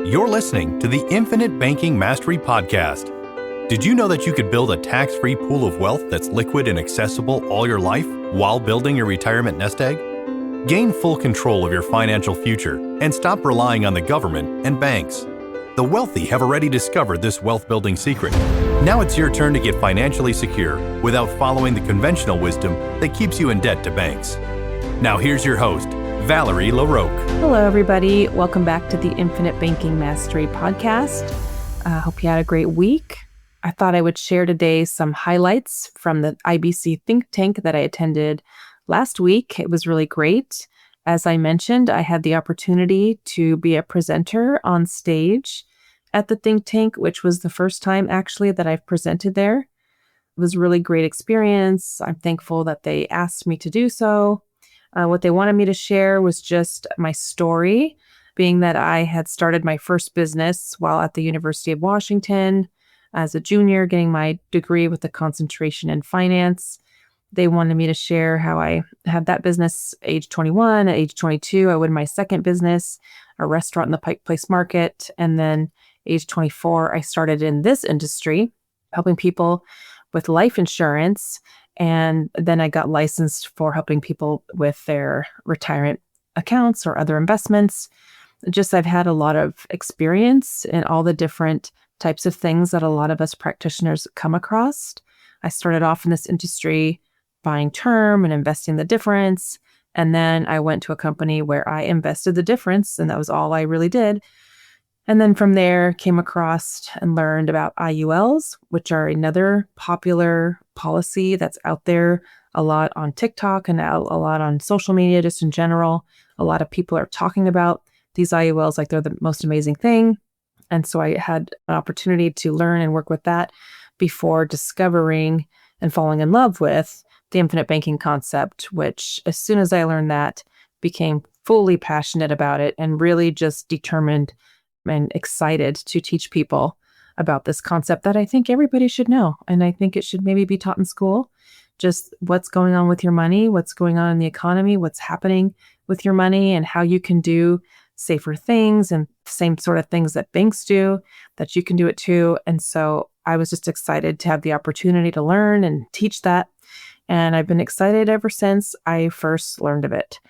You're listening to the Infinite Banking Mastery Podcast. Did you know that you could build a tax-free pool of wealth that's liquid and accessible all your life while building your retirement nest egg? Gain full control of your financial future and stop relying on the government and banks. The wealthy have already discovered this wealth-building secret. Now it's your turn to get financially secure without following the conventional wisdom that keeps you in debt to banks. Now here's your host, Valerie LaRocque. Hello, everybody. Welcome back to the Infinite Banking Mastery Podcast. I hope you had a great week. I thought I would share today some highlights from the IBC Think Tank that I attended last week. It was really great. As I mentioned, I had the opportunity to be a presenter on stage at the Think Tank, which was the first time actually that I've presented there. It was a really great experience. I'm thankful that they asked me to do so. What they wanted me to share was just my story, being that I had started my first business while at the University of Washington as a junior, getting my degree with a concentration in finance. They wanted me to share how I had that business age 21. At age 22, I opened my second business, a restaurant in the Pike Place Market. And then age 24, I started in this industry, helping people with life insurance. And then I got licensed for helping people with their retirement accounts or other investments. I've had a lot of experience in all the different types of things that a lot of us practitioners come across. I started off in this industry buying term and investing the difference. And then I went to a company where I invested the difference, and that was all I really did. And then from there, came across and learned about IULs, which are another popular policy that's out there a lot on TikTok and a lot on social media, just in general. A lot of people are talking about these IULs like they're the most amazing thing. And so I had an opportunity to learn and work with that before discovering and falling in love with the infinite banking concept, which as soon as I learned that, became fully passionate about it and really just determined and excited to teach people about this concept that I think everybody should know. And I think it should maybe be taught in school, just what's going on with your money, what's going on in the economy, what's happening with your money, and how you can do safer things and same sort of things that banks do, that you can do it too. And so I was just excited to have the opportunity to learn and teach that. And I've been excited ever since I first learned of it.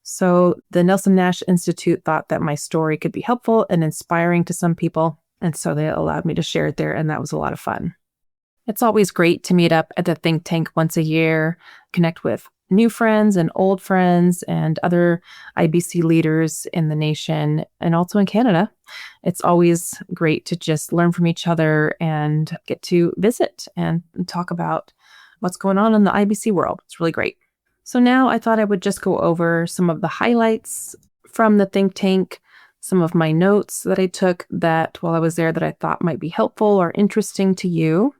So the Nelson Nash Institute thought that my story could be helpful and inspiring to some people. And so they allowed me to share it there. And that was a lot of fun. It's always great to meet up at the think tank once a year, connect with new friends and old friends and other IBC leaders in the nation and also in Canada. It's always great to just learn from each other and get to visit and talk about what's going on in the IBC world. It's really great. So now I thought I would just go over some of the highlights from the think tank, some of my notes that I took that while I was there that I thought might be helpful or interesting to you.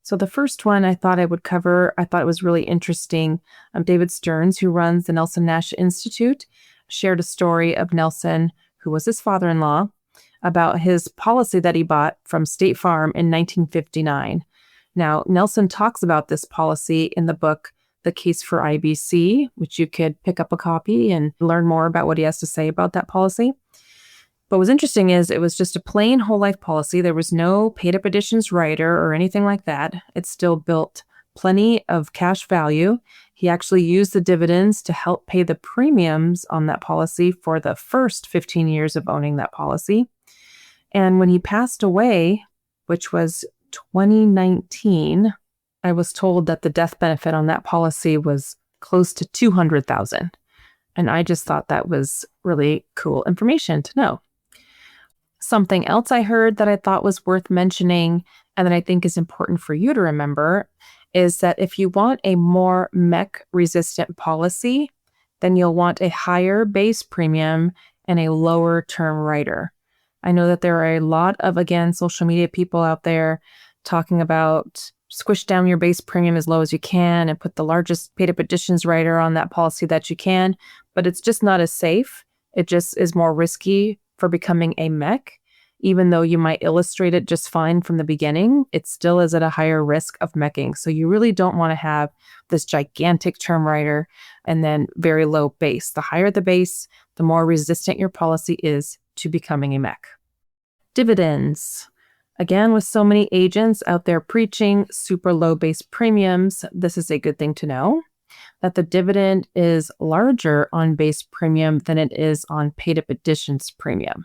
So the first one I thought I would cover, I thought it was really interesting. David Stearns, who runs the Nelson Nash Institute, shared a story of Nelson, who was his father-in-law, about his policy that he bought from State Farm in 1959. Now, Nelson talks about this policy in the book, The Case for IBC, which you could pick up a copy and learn more about what he has to say about that policy. But what's interesting is it was just a plain whole life policy. There was no paid up additions rider or anything like that. It still built plenty of cash value. He actually used the dividends to help pay the premiums on that policy for the first 15 years of owning that policy. And when he passed away, which was 2019, I was told that the death benefit on that policy was close to $200,000. And I just thought that was really cool information to know. Something else I heard that I thought was worth mentioning and that I think is important for you to remember is that if you want a more MEC resistant policy, then you'll want a higher base premium and a lower term rider. I know that there are a lot of, again, social media people out there talking about squish down your base premium as low as you can and put the largest paid up additions rider on that policy that you can, but it's just not as safe. It just is more risky for becoming a MEC. Even though you might illustrate it just fine from the beginning, it still is at a higher risk of MECing. So you really don't want to have this gigantic term rider and then very low base. The higher the base, the more resistant your policy is to becoming a MEC. Dividends. Again, with so many agents out there preaching super low base premiums, this is a good thing to know, that the dividend is larger on base premium than it is on paid-up additions premium.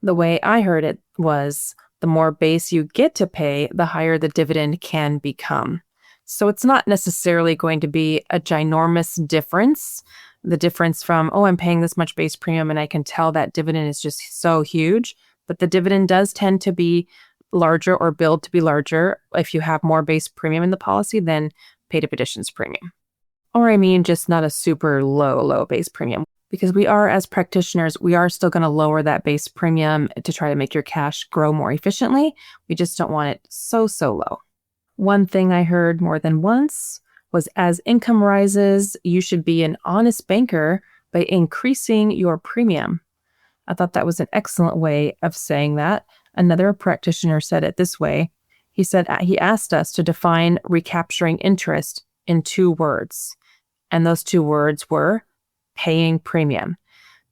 The way I heard it was the more base you get to pay, the higher the dividend can become. So it's not necessarily going to be a ginormous difference. The difference from, I'm paying this much base premium and I can tell that dividend is just so huge. But the dividend does tend to be larger or billed to be larger if you have more base premium in the policy than paid-up additions premium. Or just not a super low base premium. Because we are, as practitioners, we are still going to lower that base premium to try to make your cash grow more efficiently. We just don't want it so low. One thing I heard more than once was as income rises, you should be an honest banker by increasing your premium. I thought that was an excellent way of saying that. Another practitioner said it this way. He asked us to define recapturing interest in 2 words. And those 2 words were paying premium.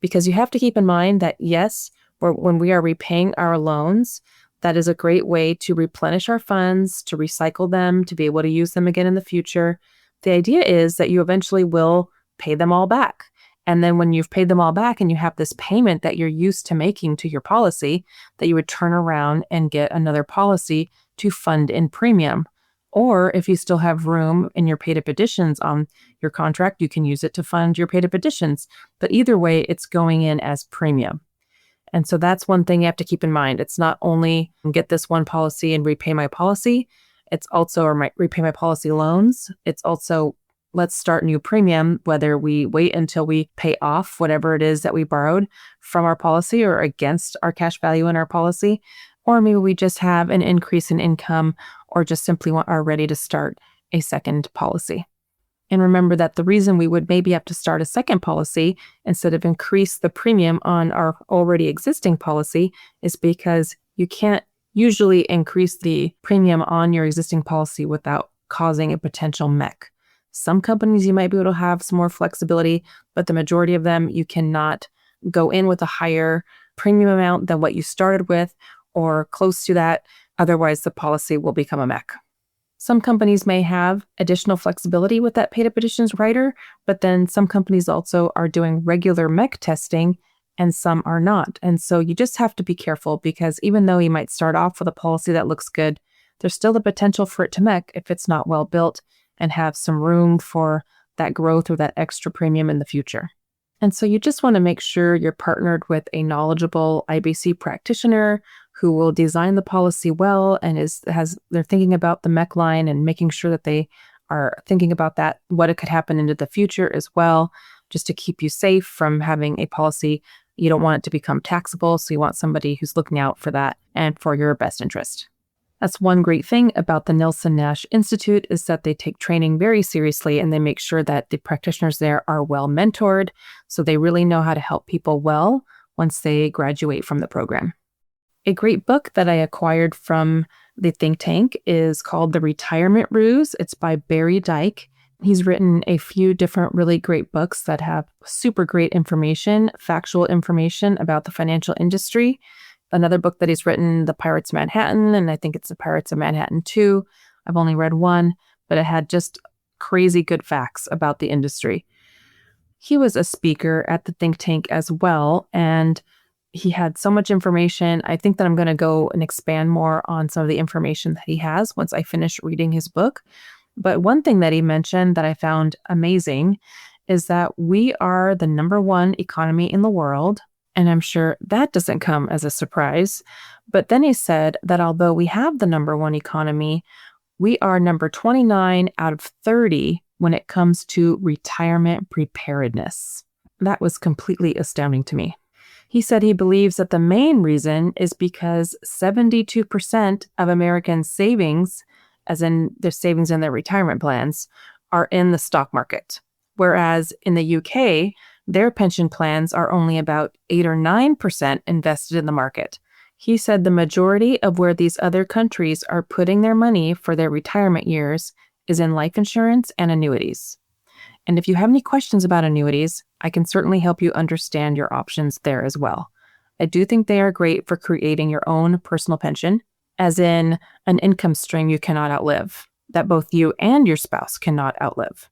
Because you have to keep in mind that, yes, when we are repaying our loans, that is a great way to replenish our funds, to recycle them, to be able to use them again in the future. The idea is that you eventually will pay them all back. And then when you've paid them all back and you have this payment that you're used to making to your policy, that you would turn around and get another policy to fund in premium. Or if you still have room in your paid-up additions on your contract, you can use it to fund your paid-up additions. But either way, it's going in as premium. And so that's one thing you have to keep in mind. It's not only get this one policy and repay my policy. It's also repay my policy loans. It's also let's start new premium, whether we wait until we pay off whatever it is that we borrowed from our policy or against our cash value in our policy. Or maybe we just have an increase in income or just simply are ready to start a second policy. And remember that the reason we would maybe have to start a second policy instead of increase the premium on our already existing policy is because you can't usually increase the premium on your existing policy without causing a potential MEC. Some companies you might be able to have some more flexibility, but the majority of them you cannot go in with a higher premium amount than what you started with or close to that. Otherwise, the policy will become a MEC. Some companies may have additional flexibility with that paid-up additions rider, but then some companies also are doing regular MEC testing and some are not. And so you just have to be careful because even though you might start off with a policy that looks good, there's still the potential for it to MEC if it's not well built and have some room for that growth or that extra premium in the future. And so you just want to make sure you're partnered with a knowledgeable IBC practitioner who will design the policy well and they're thinking about the MEC line and making sure that they are thinking about that, what it could happen into the future as well, just to keep you safe from having a policy. You don't want it to become taxable, so you want somebody who's looking out for that and for your best interest. That's one great thing about the Nelson Nash Institute is that they take training very seriously and they make sure that the practitioners there are well mentored, so they really know how to help people well once they graduate from the program. A great book that I acquired from the think tank is called The Retirement Ruse. It's by Barry Dyke. He's written a few different really great books that have super great information, factual information about the financial industry. Another book that he's written, The Pirates of Manhattan, and I think it's The Pirates of Manhattan 2. I've only read one, but it had just crazy good facts about the industry. He was a speaker at the think tank as well, and he had so much information. I think that I'm going to go and expand more on some of the information that he has once I finish reading his book. But one thing that he mentioned that I found amazing is that we are the number 1 economy in the world. And I'm sure that doesn't come as a surprise. But then he said that although we have the number 1 economy, we are number 29 out of 30 when it comes to retirement preparedness. That was completely astounding to me. He said he believes that the main reason is because 72% of American savings, as in their savings in their retirement plans, are in the stock market. Whereas in the UK, their pension plans are only about 8 or 9% invested in the market. He said the majority of where these other countries are putting their money for their retirement years is in life insurance and annuities. And if you have any questions about annuities, I can certainly help you understand your options there as well. I do think they are great for creating your own personal pension, as in an income stream you cannot outlive, that both you and your spouse cannot outlive.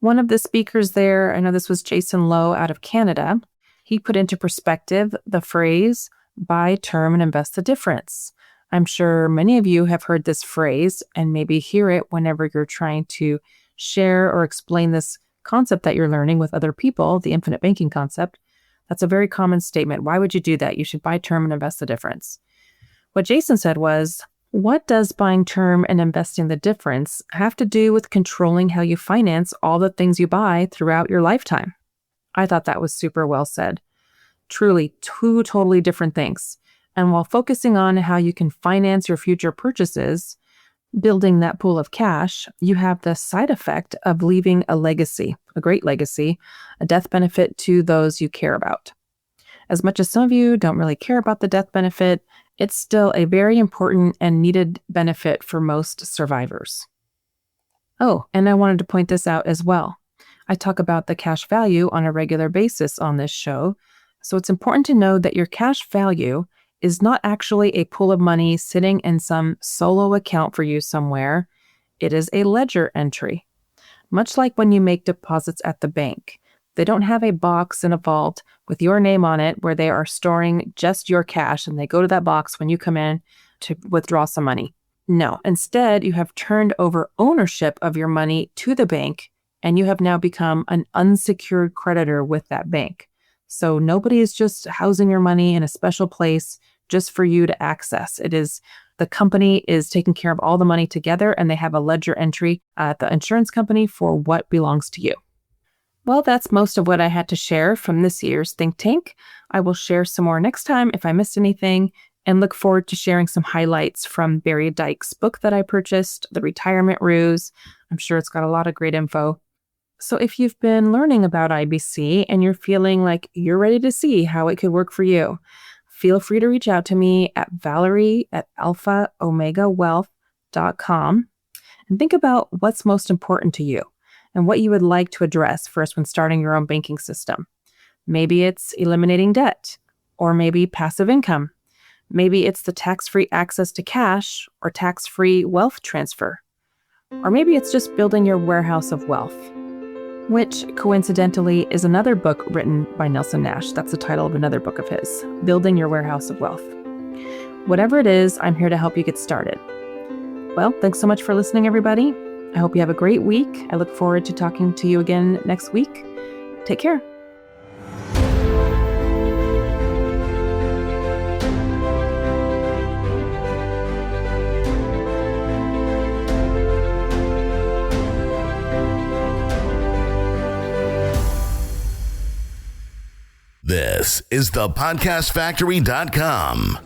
One of the speakers there, I know this was Jason Lowe out of Canada, he put into perspective the phrase, buy term and invest the difference. I'm sure many of you have heard this phrase and maybe hear it whenever you're trying to share or explain this concept that you're learning with other people, the infinite banking concept. That's a very common statement. Why would you do that? You should buy term and invest the difference. What Jason said was, what does buying term and investing the difference have to do with controlling how you finance all the things you buy throughout your lifetime? I thought that was super well said. Truly, two totally different things. And while focusing on how you can finance your future purchases, building that pool of cash, you have the side effect of leaving a legacy, a great legacy, a death benefit to those you care about. As much as some of you don't really care about the death benefit, it's still a very important and needed benefit for most survivors. Oh, and I wanted to point this out as well. I talk about the cash value on a regular basis on this show, so it's important to know that your cash value is not actually a pool of money sitting in some solo account for you somewhere. It is a ledger entry. Much like when you make deposits at the bank, they don't have a box in a vault with your name on it where they are storing just your cash and they go to that box when you come in to withdraw some money. No, instead, you have turned over ownership of your money to the bank and you have now become an unsecured creditor with that bank. So nobody is just housing your money in a special place just for you to access. It is the company is taking care of all the money together and they have a ledger entry at the insurance company for what belongs to you. Well, that's most of what I had to share from this year's Think Tank. I will share some more next time if I missed anything and look forward to sharing some highlights from Barry Dyke's book that I purchased, The Retirement Ruse. I'm sure it's got a lot of great info. So if you've been learning about IBC and you're feeling like you're ready to see how it could work for you, feel free to reach out to me at valerie@alphaomegawealth.com and think about what's most important to you and what you would like to address first when starting your own banking system. Maybe it's eliminating debt, or maybe passive income. Maybe it's the tax-free access to cash or tax-free wealth transfer. Or maybe it's just building your warehouse of wealth, which coincidentally is another book written by Nelson Nash. That's the title of another book of his, Building Your Warehouse of Wealth. Whatever it is, I'm here to help you get started. Well, thanks so much for listening, everybody. I hope you have a great week. I look forward to talking to you again next week. Take care. This is thepodcastfactory.com.